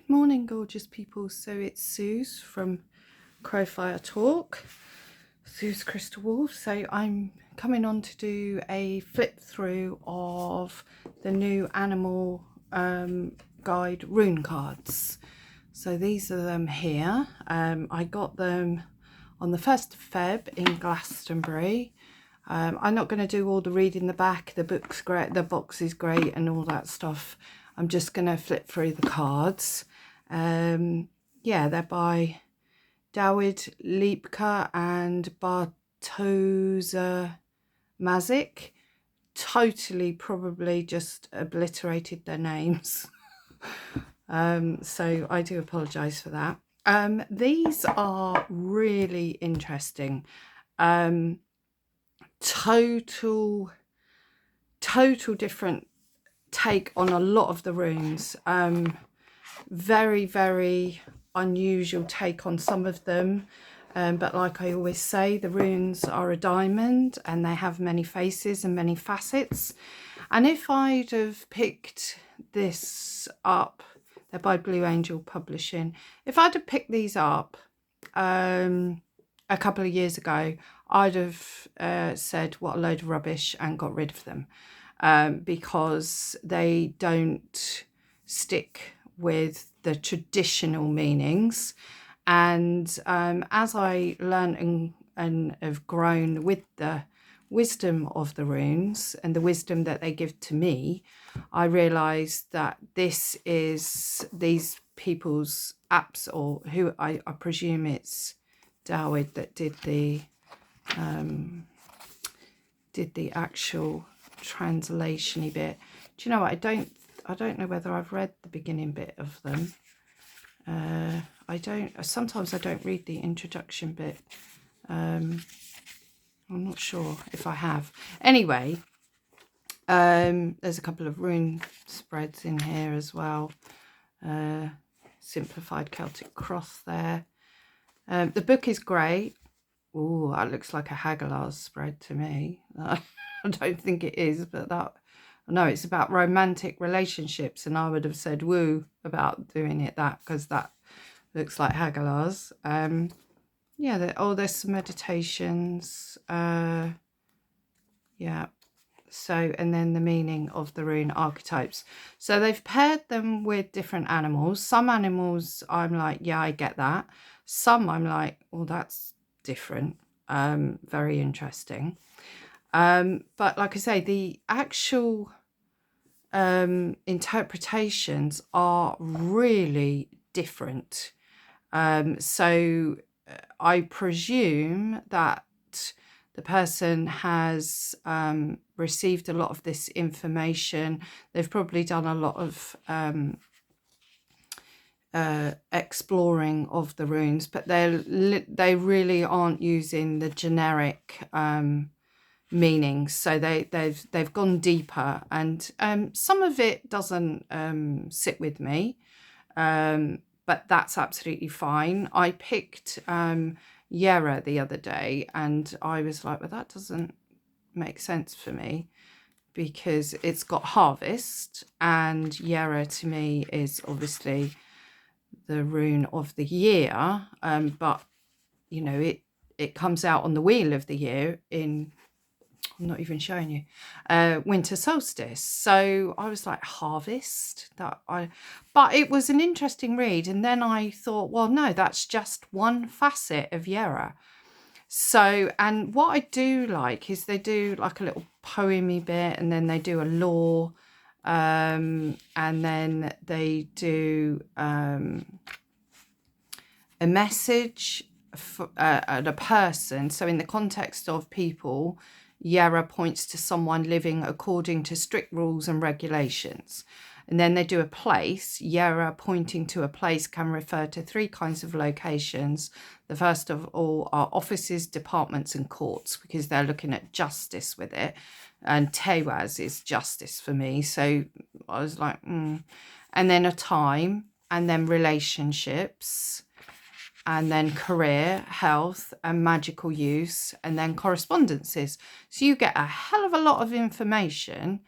Good morning, gorgeous people. So it's Suze from Crowfire Talk, Suze Crystal Wolf. So I'm coming on to do a flip through of the new animal guide rune cards. So these are them here. I got them on the 1st of Feb in Glastonbury. I'm not going to do all the reading the back. The book's great, the box is great and all that stuff. I'm just going to flip through the cards. Yeah, they're by Dawid Lipka and Bartoza Mazik. Totally probably just obliterated their names. So I do apologise for that. These are really interesting. Total different take on a lot of the runes. Very, very unusual take on some of them. But like I always say, the runes are a diamond and they have many faces and many facets. And if I'd have picked this up, they're by Blue Angel Publishing. If I'd have picked these up a couple of years ago, I'd have said what a load of rubbish and got rid of them, because they don't stick with the traditional meanings. And as I learned and have grown with the wisdom of the runes and the wisdom that they give to me, I realised that this is these people's apps, or who I presume it's Dawid that did the actual translation-y bit. Do you know what? I don't know whether I've read the beginning bit of them. Sometimes I don't read the introduction bit. I'm not sure if I have. Anyway, there's a couple of rune spreads in here as well. Simplified Celtic Cross there. The book is great. Oh, that looks like a Hagalaz spread to me. I don't think it is, but no, it's about romantic relationships, and I would have said woo about doing it because that looks like Hagalaz. Yeah, there's some meditations. Yeah. So, and then the meaning of the rune archetypes. So they've paired them with different animals. Some animals I'm like, yeah, I get that. Some I'm like, well, that's different. Very interesting. But like I say, the actual interpretations are really different. So I presume that the person has received a lot of this information. They've probably done a lot of exploring of the runes, but they really aren't using the generic meanings. So they've gone deeper, and some of it doesn't sit with me, but that's absolutely fine. I picked Yera the other day, and I was like, well, that doesn't make sense for me, because it's got harvest, and Yera to me is obviously the rune of the year, but you know, it comes out on the wheel of the year in, I'm not even showing you, winter solstice. So I was like, harvest, but it was an interesting read. And then I thought, well, no, that's just one facet of Yera. So, and what I do like is they do like a little poemy bit, and then they do a lore, and then they do a message for a person. So in the context of people, Yera points to someone living according to strict rules and regulations. And then they do a place. Yera pointing to a place can refer to 3 kinds of locations. The first of all are offices, departments and courts, because they're looking at justice with it. And Tewaz is justice for me. So I was like, And then a time, and then relationships, and then career, health and magical use, and then correspondences. So you get a hell of a lot of information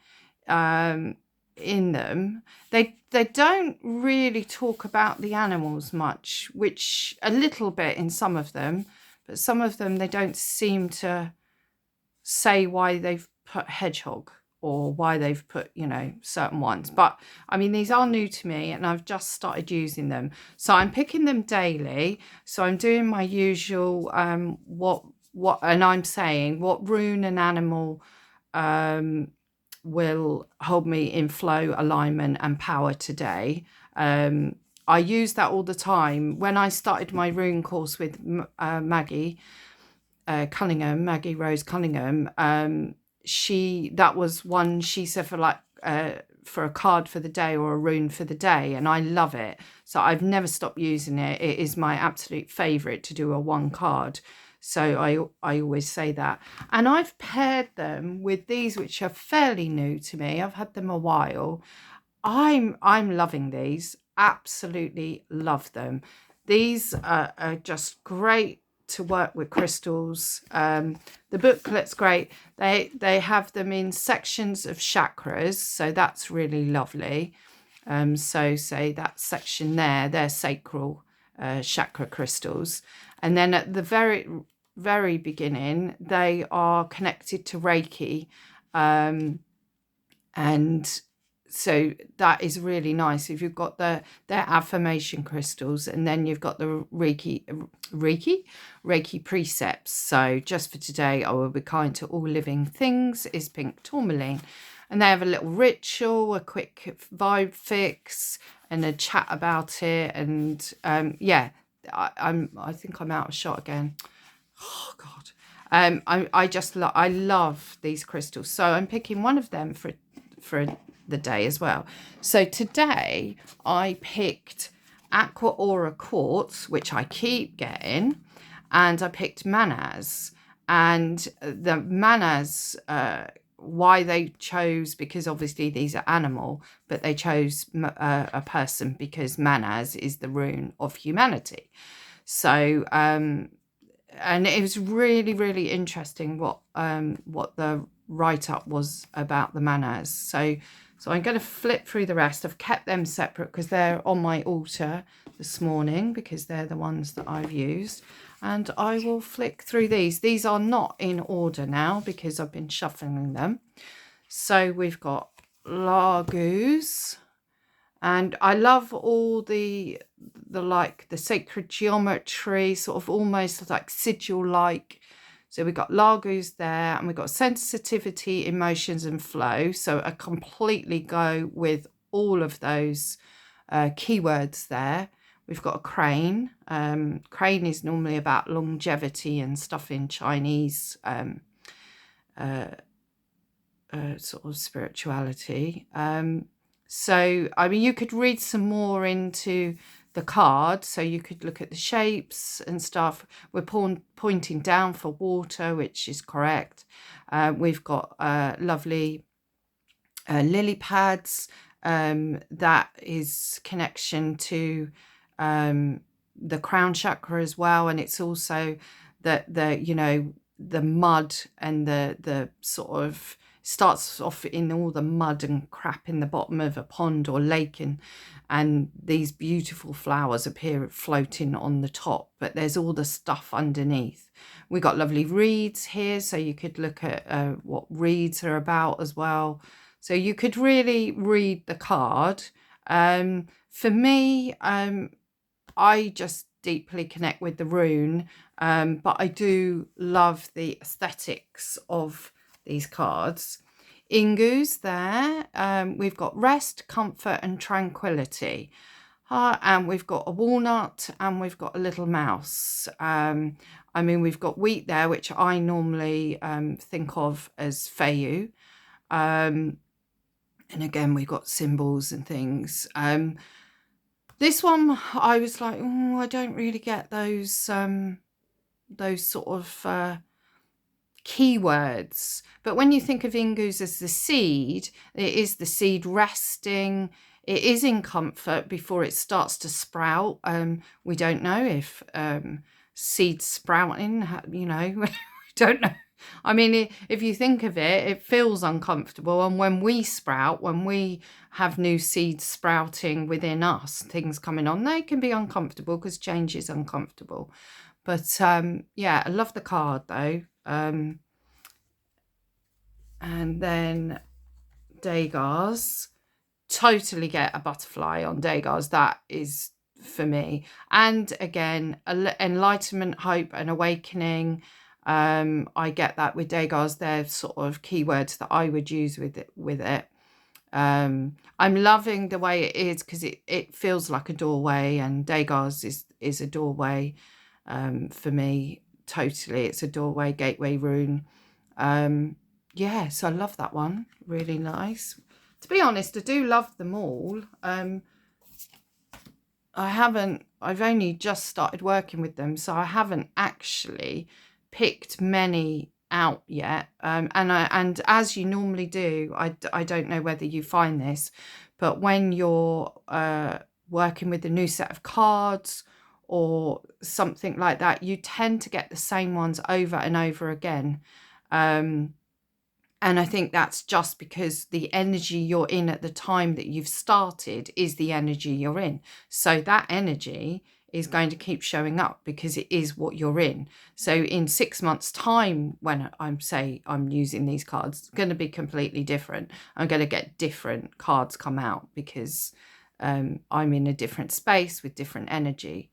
in them. They don't really talk about the animals much, which a little bit in some of them, but some of them they don't seem to say why they've put hedgehog or why they've put, you know, certain ones. But I mean, these are new to me and I've just started using them. So I'm picking them daily. So I'm doing my usual and I'm saying what rune and animal will hold me in flow, alignment and power today. I use that all the time. When I started my rune course with Maggie Cunningham, Maggie Rose Cunningham, that was one she said for a card for the day or a rune for the day, and I love it. So I've never stopped using it. It is my absolute favourite to do a one card. So I always say that. And I've paired them with these, which are fairly new to me. I've had them a while. I'm loving these. Absolutely love them. These are just great to work with crystals. The booklet's great. They have them in sections of chakras, so that's really lovely. So say that section there, they're sacral chakra crystals. And then at the very beginning, they are connected to Reiki. And so that is really nice. If you've got their affirmation crystals, and then you've got the Reiki precepts. So just for today, I will be kind to all living things is pink tourmaline. And they have a little ritual, a quick vibe fix, and a chat about it. And yeah, I think I'm out of shot again. Oh God. I love these crystals. So I'm picking one of them for the day as well. So today I picked Aqua Aura Quartz, which I keep getting, and I picked Manaz. And the Manaz, why they chose, because obviously these are animal, but they chose a person because Manaz is the rune of humanity. So and it was really, really interesting what the write-up was about the Manaz. So I'm going to flip through the rest. I've kept them separate because they're on my altar this morning, because they're the ones that I've used. And I will flick through these. These are not in order now because I've been shuffling them. So we've got Largus. And I love all the sacred geometry, sort of almost like sigil-like. So we've got Largus there, and we've got sensitivity, emotions, and flow. So I completely go with all of those keywords there. We've got a crane. Crane is normally about longevity and stuff in Chinese sort of spirituality. So, I mean, you could read some more into the card. So you could look at the shapes and stuff. We're pointing down for water, which is correct. We've got lovely lily pads. That is connection to the crown chakra as well. And it's also the mud and the sort of starts off in all the mud and crap in the bottom of a pond or lake, and these beautiful flowers appear floating on the top, but there's all the stuff underneath. We got lovely reeds here, so you could look at what reeds are about as well. So you could really read the card. For me, I just deeply connect with the rune, but I do love the aesthetics of these cards. Ingu's there. We've got rest, comfort and tranquility. And we've got a walnut, and we've got a little mouse. I mean, we've got wheat there, which I normally think of as Feiyu. And again, we've got symbols and things. This one, I was like, oh, I don't really get those sort of keywords. But when you think of Ingus as the seed, it is the seed resting. It is in comfort before it starts to sprout. We don't know if seeds sprouting, we don't know. I mean, if you think of it, it feels uncomfortable. And when we sprout, when we have new seeds sprouting within us, things coming on, they can be uncomfortable because change is uncomfortable. But yeah, I love the card though. And then Degas, totally get a butterfly on Degas. That is for me. And again, enlightenment, hope, and awakening. I get that with Degas. They're sort of keywords that I would use with it. I'm loving the way it is because it feels like a doorway, and Degas is a doorway for me. Totally, it's a doorway, gateway rune. Yeah, so I love that one. Really nice. To be honest, I do love them all. I've only just started working with them, so I haven't actually picked many out yet. And as you normally do, I don't know whether you find this, but when you're working with a new set of cards or something like that, you tend to get the same ones over and over again. And I think that's just because the energy you're in at the time that you've started is the energy you're in. So that energy is going to keep showing up because it is what you're in. So in 6 months' time, when I'm using these cards, it's going to be completely different. I'm going to get different cards come out because I'm in a different space with different energy.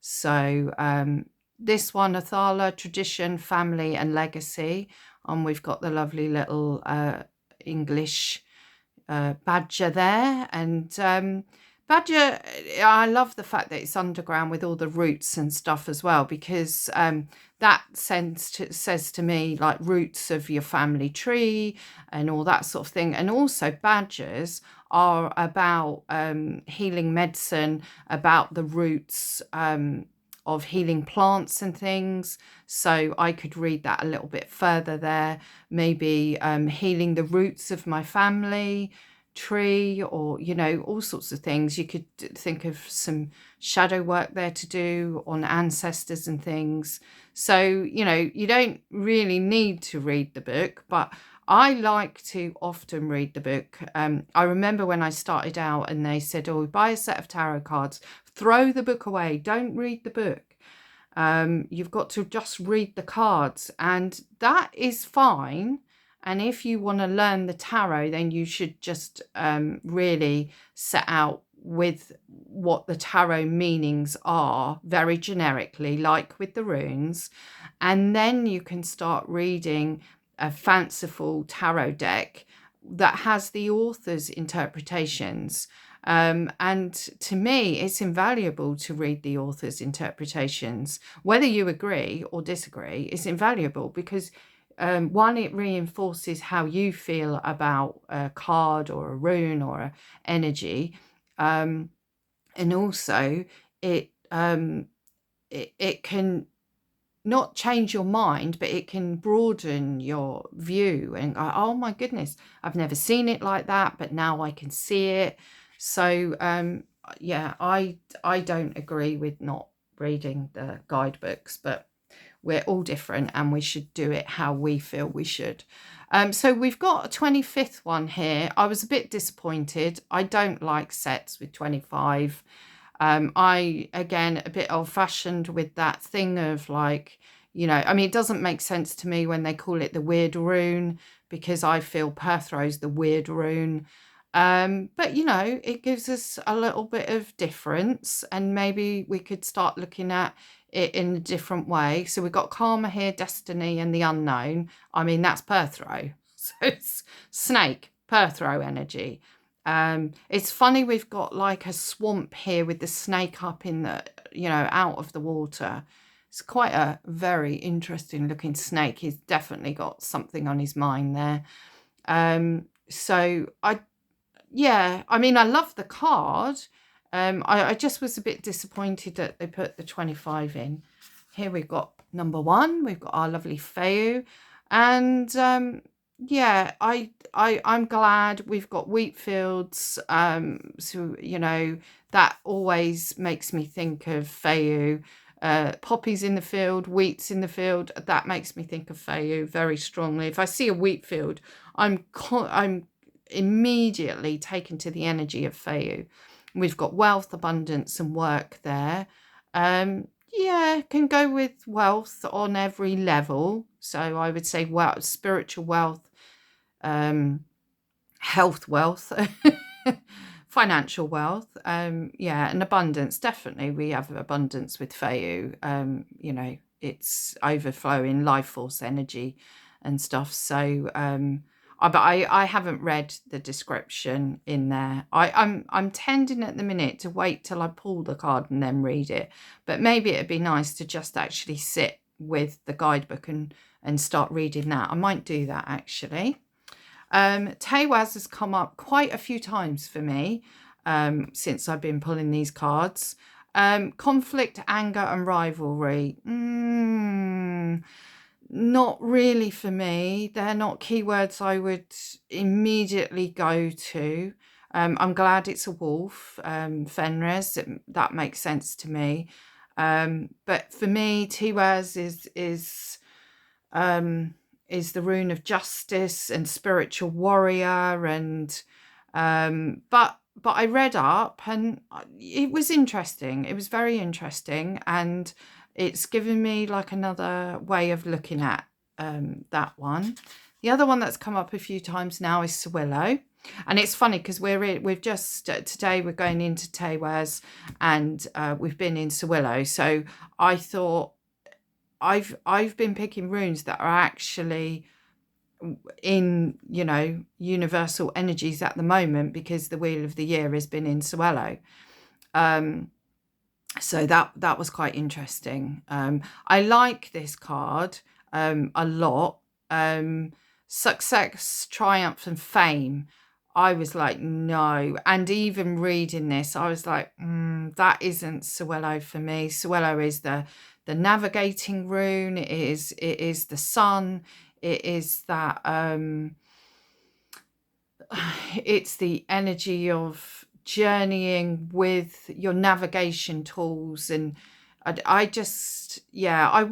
So this one, Athala, tradition, family and legacy. And we've got the lovely little English badger there. And badger, I love the fact that it's underground with all the roots and stuff as well, because that says to me like roots of your family tree and all that sort of thing. And also badgers are about healing medicine, about the roots of healing plants and things. So I could read that a little bit further there. Maybe healing the roots of my family tree, or, you know, all sorts of things. You could think of some shadow work there to do on ancestors and things. So, you know, you don't really need to read the book, but I like to often read the book. I remember when I started out and they said, oh, buy a set of tarot cards, throw the book away, don't read the book. You've got to just read the cards, and that is fine. And if you want to learn the tarot, then you should just really set out with what the tarot meanings are, very generically, like with the runes. And then you can start reading a fanciful tarot deck that has the author's interpretations. And to me, it's invaluable to read the author's interpretations. Whether you agree or disagree, it's invaluable because one, it reinforces how you feel about a card or a rune or an energy. And also it can not change your mind, but it can broaden your view and go, oh my goodness, I've never seen it like that, but now I can see it. So yeah, I don't agree with not reading the guidebooks, but we're all different and we should do it how we feel we should. So we've got a 25th one here. I was a bit disappointed. I don't like sets with 25. I, again, a bit old-fashioned with that thing of like, you know, I mean, it doesn't make sense to me when they call it the weird rune, because I feel Perthro's the weird rune. But, you know, it gives us a little bit of difference, and maybe we could start looking at it in a different way. So we've got karma here, destiny, and the unknown. I mean, that's Perthro. So it's snake, Perthro energy. It's funny, we've got like a swamp here with the snake up in the, you know, out of the water. It's quite a very interesting looking snake. He's definitely got something on his mind there. So yeah, I mean, I love the card. I just was a bit disappointed that they put the 25 in. Here we've got number 1. We've got our lovely Feu. And yeah, I'm glad we've got wheat fields. So, you know, that always makes me think of Feu. poppies in the field, wheats in the field. That makes me think of Feiyu very strongly. If I see a wheat field, I'm immediately taken to the energy of Feiyu. We've got wealth, abundance, and work there. Yeah, can go with wealth on every level. So I would say wealth, spiritual wealth, health wealth, financial wealth. Yeah, and abundance. Definitely, we have abundance with Feiyu. You know, it's overflowing life force energy and stuff. So, but I haven't read the description in there. I'm tending at the minute to wait till I pull the card and then read it. But maybe it'd be nice to just actually sit with the guidebook and start reading that. I might do that actually. Teiwaz has come up quite a few times for me since I've been pulling these cards. Conflict, anger, and rivalry. Not really for me. They're not keywords I would immediately go to. I'm glad it's a wolf, Fenris. That makes sense to me. But for me, Teiwaz is the rune of justice and spiritual warrior, and but I read up and it was interesting. It was very interesting, and it's given me like another way of looking at that one. The other one that's come up a few times now is Sewillow. And it's funny because we've just today we're going into Teiwaz, and we've been in Sewillow. So I thought I've been picking runes that are actually in, you know, universal energies at the moment, because the Wheel of the Year has been in Sewillow. So that was quite interesting. I like this card a lot. Success, triumph, and fame. I was like, no. And even reading this, I was like, that isn't Sewillow for me. Sewillow is the navigating rune. It is the sun. It is that it's the energy of journeying with your navigation tools. And I just, yeah,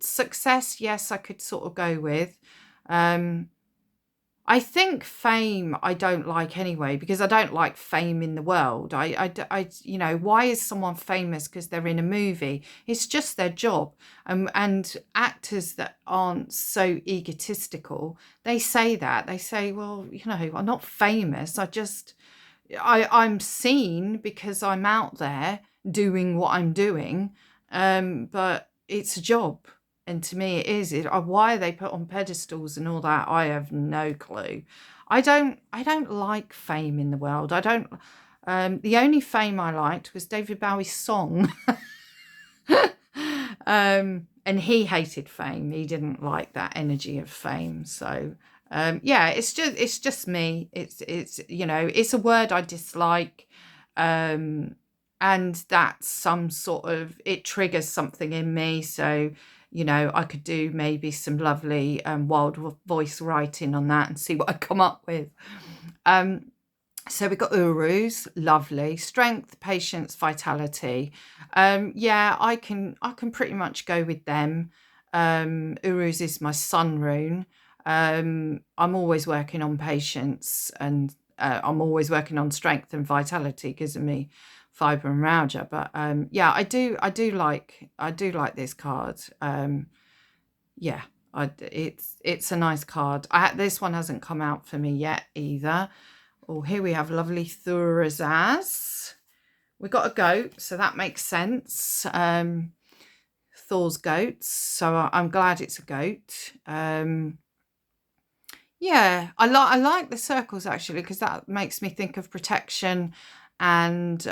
success, yes, I could sort of go with. I think fame I don't like anyway, because I don't like fame in the world. I you know, why is someone famous because they're in a movie? It's just their job. And actors that aren't so egotistical, they say that. They say, well, you know, I'm not famous. I'm seen because I'm out there doing what I'm doing. But it's a job. And to me, it is. Why are they put on pedestals and all that? I have no clue. I don't like fame in the world. I don't. The only fame I liked was David Bowie's song, and he hated fame. He didn't like that energy of fame. So yeah, it's just me. It's you know, it's a word I dislike. And that's some sort of, it triggers something in me. So, you know, I could do maybe some lovely wild voice writing on that and see what I come up with. So we've got Urus, lovely. Strength, patience, vitality. Yeah, I can pretty much go with them. Urus is my sun rune. I'm always working on patience, and I'm always working on strength and vitality because of me fibromyalgia. But yeah, I do like this card. Yeah, it's a nice card. This one hasn't come out for me yet either. Oh, here we have lovely Thurazaz. We've got a goat, so that makes sense. Thor's goats, so I'm glad it's a goat. Yeah, I like the circles actually, because that makes me think of protection and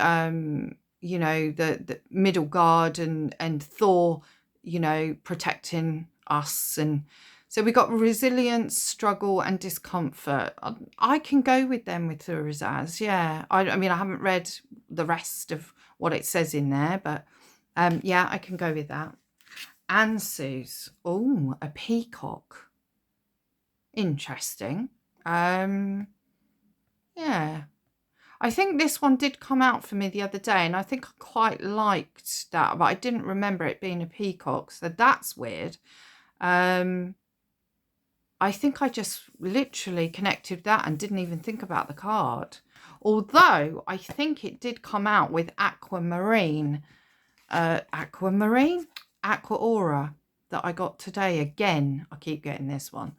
you know, the middle guard and Thor, you know, protecting us. And so we got resilience, struggle, and discomfort. I can go with them with Thurazaz. Yeah, I mean, I haven't read the rest of what it says in there, but yeah, I can go with that. Ansu's, oh, a peacock. Interesting. Yeah, I think this one did come out for me the other day, and I think I quite liked that, but I didn't remember it being a peacock, so that's weird. I think I just literally connected that and didn't even think about the card. Although I think it did come out with aquamarine, aqua aura that I got today again. I keep getting this one.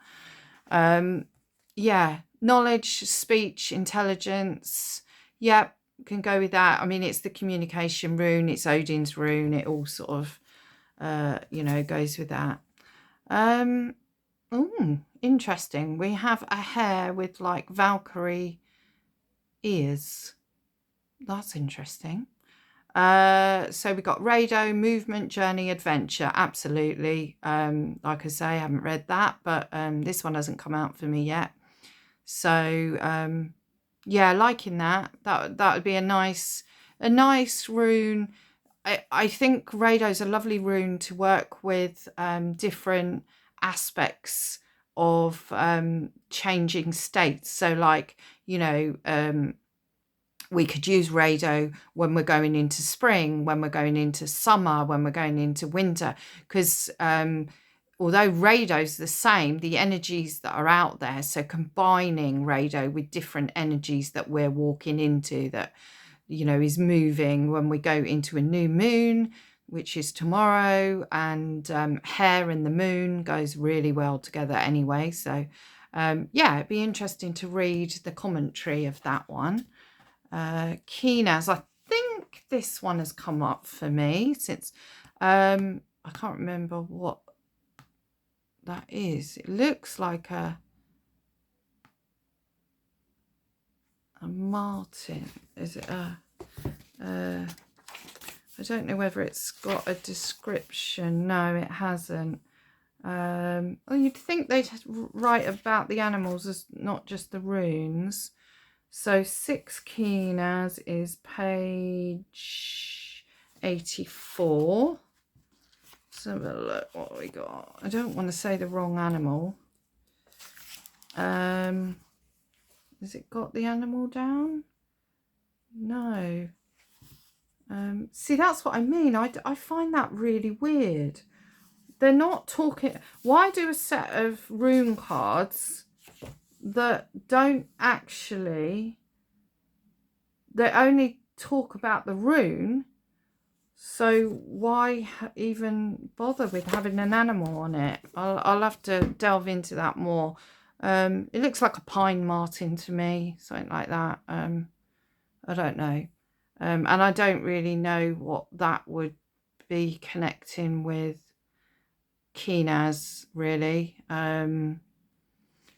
Yeah, knowledge, speech, intelligence. Yep, can go with that. I mean, it's the communication rune. It's Odin's rune. It all sort of, goes with that. Interesting. We have a hare with like Valkyrie ears. That's interesting. So we got Rado, movement, journey, adventure. Absolutely. Like I say, I haven't read that, but this one hasn't come out for me yet. So yeah, liking that. That would be a nice rune. I think Rado's a lovely rune to work with different aspects of changing states. So like, we could use Rado when we're going into spring, when we're going into summer, when we're going into winter, because although Rado's the same, the energies that are out there, so combining Rado with different energies that we're walking into, that, is moving when we go into a new moon, which is tomorrow, and hare and the moon goes really well together anyway. So yeah, it'd be interesting to read the commentary of that one. Keenas, I think this one has come up for me since I can't remember what that is. It looks like a martin. Is it a I don't know whether it's got a description. No, it hasn't. Well, you'd think they'd write about the animals as not just the runes. So 6 Keenas is page 84. Let's have a look what we got. I don't want to say the wrong animal. Has it got the animal down? No. See, that's what I mean. I find that really weird. They're not talking. Why do a set of rune cards that don't actually, they only talk about the rune, so why even bother with having an animal on it? I'll have to delve into that more. It looks like a pine marten to me, something like that. I don't know, and I don't really know what that would be connecting with Keenas, really.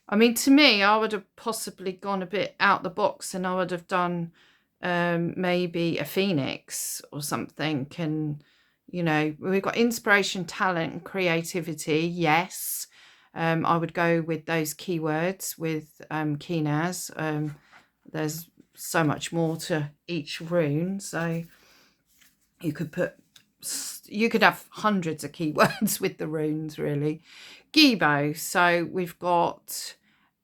I mean, to me, I would have possibly gone a bit out the box, and I would have done maybe a phoenix or something. And, we've got inspiration, talent, and creativity. Yes. I would go with those keywords with Keenas. There's so much more to each rune. So you could have hundreds of keywords with the runes, really. Gibo. So we've got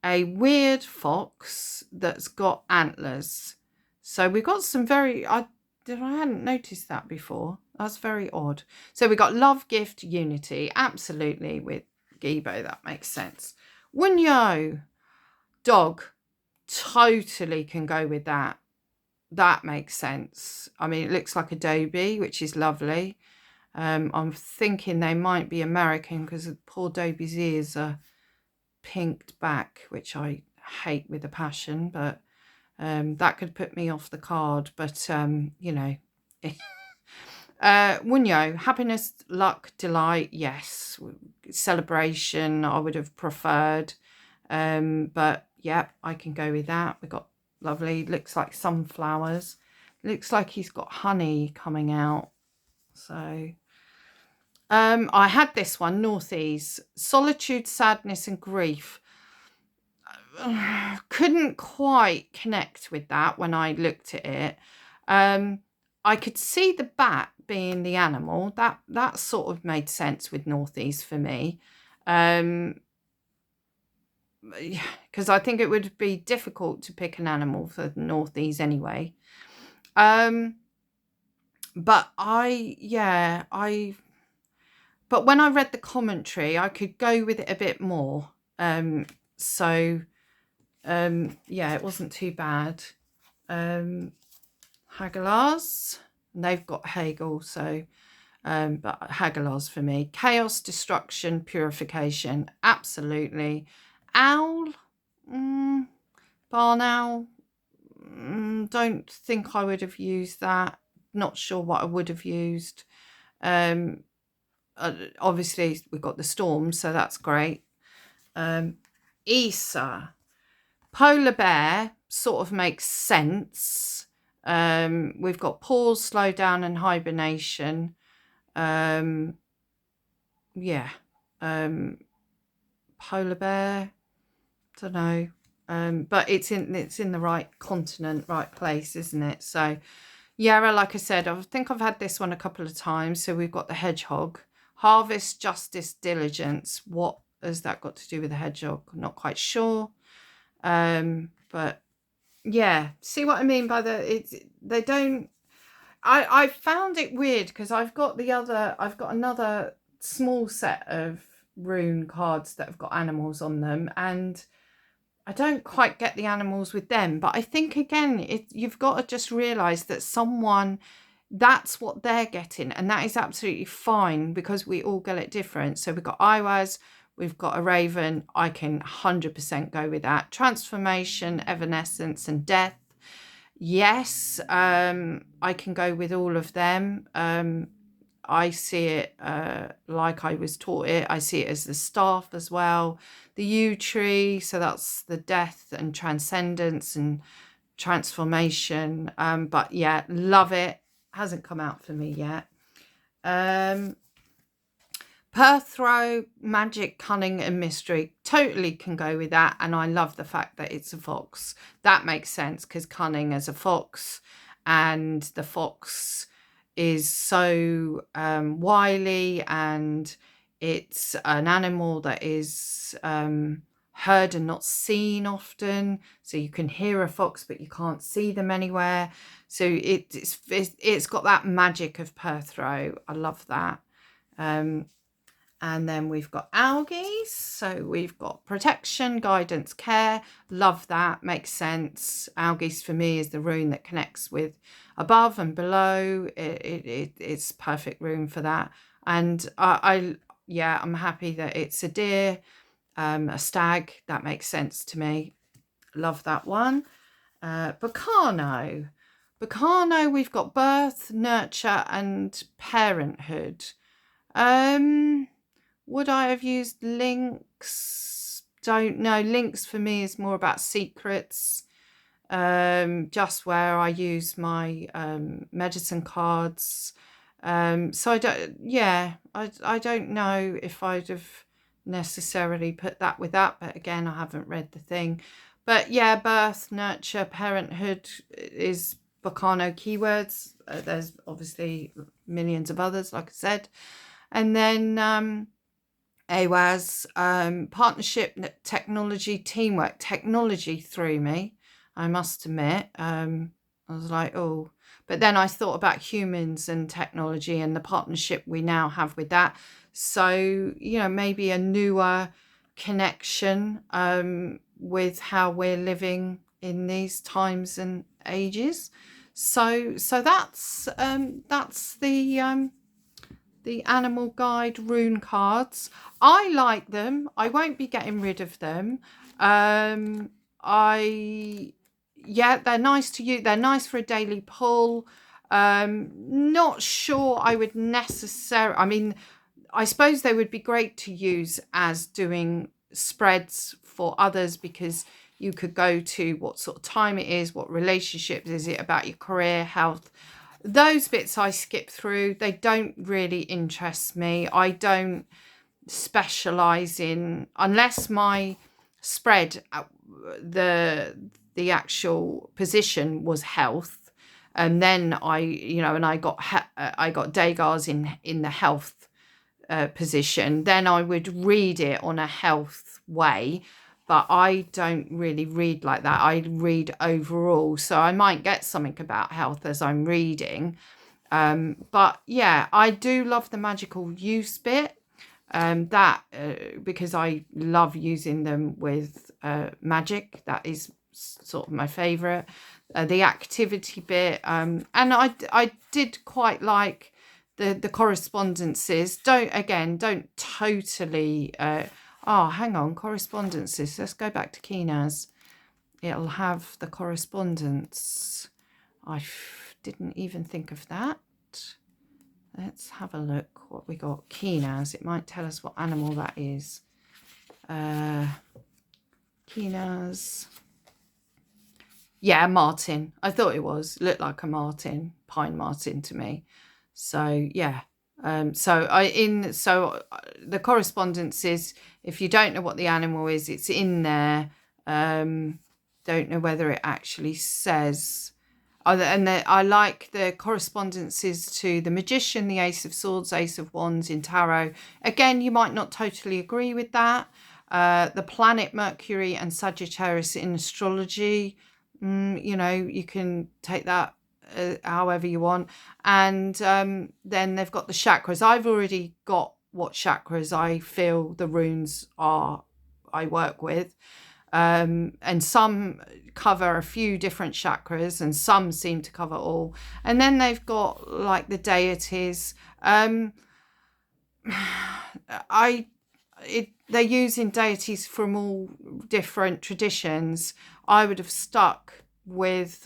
a weird fox that's got antlers. So we've got some I hadn't noticed that before. That's very odd. So we got love, gift, unity. Absolutely, with Gibo, that makes sense. Wunyo, dog. Totally can go with that. That makes sense. I mean, it looks like Adobe, which is lovely. I'm thinking they might be American because poor Dobie's ears are pinked back, which I hate with a passion, but that could put me off the card. But, Wunyo, happiness, luck, delight, yes. Celebration, I would have preferred. But, yeah, I can go with that. We've got lovely, looks like sunflowers. Looks like he's got honey coming out. So I had this one, Northeast. Solitude, sadness and grief. Couldn't quite connect with that when I looked at it. I could see the bat being the animal. That sort of made sense with Northeast for me. because I think it would be difficult to pick an animal for the Northeast anyway. But but when I read the commentary, I could go with it a bit more. So it wasn't too bad. Hagalars, they've got Hegel, so but Hagalars for me. Chaos, destruction, purification, absolutely. Owl, barn owl, don't think I would have used that. Not sure what I would have used. Obviously we've got the storm, so that's great. Isa, polar bear sort of makes sense. We've got pause, slow down, and hibernation. Polar bear, don't know. But it's in the right continent, right place, isn't it? So Yarra, like I said, I think I've had this one a couple of times. So we've got the hedgehog. Harvest, justice, diligence. What has that got to do with the hedgehog? Not quite sure. But yeah, see what I mean by they don't. I found it weird because I've got another small set of rune cards that have got animals on them, and I don't quite get the animals with them. But I think again, you've got to just realise that that's what they're getting, and that is absolutely fine because we all get it different. So we've got Iwaz, we've got a raven. I can 100% go with that. Transformation, evanescence, and death. Yes, I can go with all of them. I see it like I was taught it. I see it as the staff as well. The yew tree, so that's the death and transcendence and transformation. But yeah, love it. Hasn't come out for me yet. Perthrow, magic, cunning, and mystery. Totally can go with that. And I love the fact that it's a fox. That makes sense because cunning as a fox, and the fox is so wily, and it's an animal that is heard and not seen often. So you can hear a fox, but you can't see them anywhere. So it's got that magic of Perthrow. I love that. And then we've got algae. So we've got protection, guidance, care. Love that. Makes sense. Algae for me is the rune that connects with above and below. It's perfect rune for that. And I'm happy that it's a deer, a stag. That makes sense to me. Love that one. Bacano. Bacano, we've got birth, nurture, and parenthood. Would I have used links? Don't know. Links for me is more about secrets. Just where I use my medicine cards. So I don't know if I'd have necessarily put that with that, but again, I haven't read the thing. But yeah, birth, nurture, parenthood is Bacano keywords. There's obviously millions of others, like I said. And then AWAS, partnership, technology, teamwork. Technology threw me, I must admit. I was like, oh. But then I thought about humans and technology and the partnership we now have with that. So, maybe a newer connection with how we're living in these times and ages. So that's the animal guide rune cards. I like them. I won't be getting rid of them. They're nice to use. They're nice for a daily pull. Not sure I would necessarily, I suppose they would be great to use as doing spreads for others, because you could go to what sort of time it is, what relationships is it about, your career, health. Those bits I skip through. They don't really interest me. I don't specialize in, unless my spread, the actual position was health, and then I got Dagars in the health position, then I would read it on a health way. but I don't really read like that. I read overall, so I might get something about health as I'm reading. But yeah, I do love the magical use bit. Because I love using them with magic. That is sort of my favourite. The activity bit, and I did quite like the correspondences. Don't totally. Oh, hang on, correspondences. Let's go back to Keena's. It'll have the correspondence. Didn't even think of that. Let's have a look what we got. Keena's. It might tell us what animal that is. Keena's. Yeah, martin. I thought it was. Looked like a martin. Pine martin to me. So yeah. The correspondence is, if you don't know what the animal is, it's in there. Don't know whether it actually says. I like the correspondences to the Magician, the Ace of Swords, Ace of Wands in Tarot. Again, you might not totally agree with that. The planet Mercury and Sagittarius in astrology, you can take that however you want. And then they've got the chakras. I've already got what chakras I feel the runes are I work with. And some cover a few different chakras and some seem to cover all. And then they've got like the deities. They're using deities from all different traditions. I would have stuck with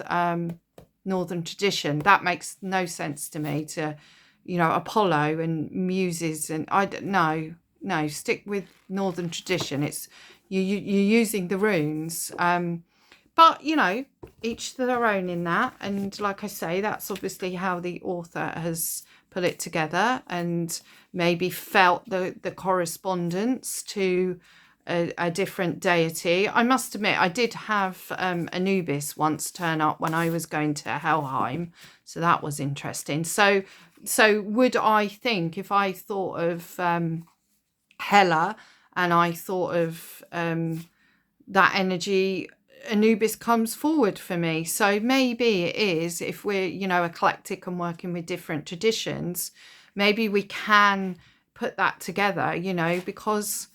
Northern tradition. That makes no sense to me, to Apollo and muses, and no, stick with Northern tradition. It's you're using the runes, but each to their own in that. And like I say, that's obviously how the author has put it together, and maybe felt the correspondence to a different deity. I must admit, I did have Anubis once turn up when I was going to Helheim, so that was interesting. So would I think, if I thought of Hela and I thought of that energy, Anubis comes forward for me. So maybe it is, if we're eclectic and working with different traditions, maybe we can put that together, because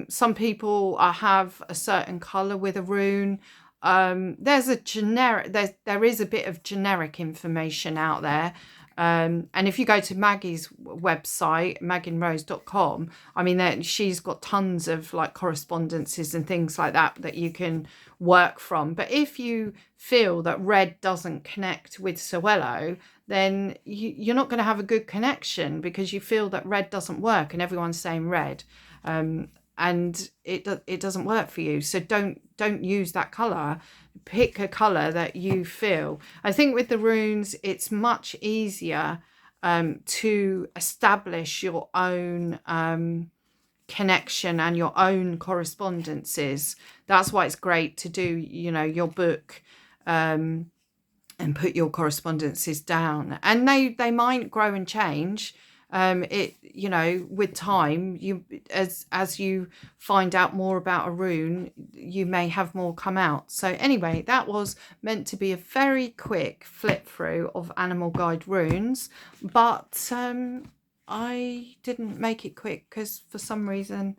some people have a certain color with a rune. There's a generic, there is a bit of generic information out there. And if you go to Maggie's website, magginrose.com, I mean, she's got tons of like correspondences and things like that you can work from. But if you feel that red doesn't connect with Sewello, then you're not going to have a good connection, because you feel that red doesn't work and everyone's saying red. And it doesn't work for you. So don't use that color. Pick a color that you feel. I think with the runes, it's much easier to establish your own connection and your own correspondences. That's why it's great to do, your book and put your correspondences down. And they might grow and change. With time, as you find out more about a rune, you may have more come out. So anyway, that was meant to be a very quick flip through of Animal Guide runes, but I didn't make it quick because for some reason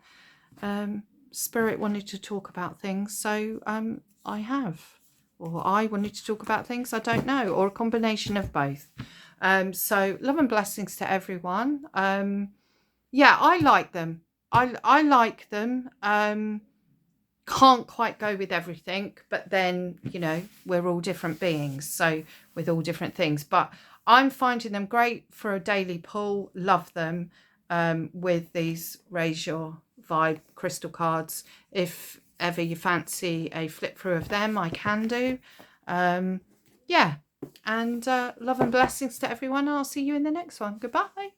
Spirit wanted to talk about things, so I have. Or I wanted to talk about things, I don't know, or a combination of both. So love and blessings to everyone. Yeah, I like them. I like them. Can't quite go with everything, but then, we're all different beings, so with all different things. But I'm finding them great for a daily pull. Love them with these Raise Your Vibe crystal cards. If ever you fancy a flip through of them, I can do. Yeah. And love and blessings to everyone. I'll see you in the next one. Goodbye.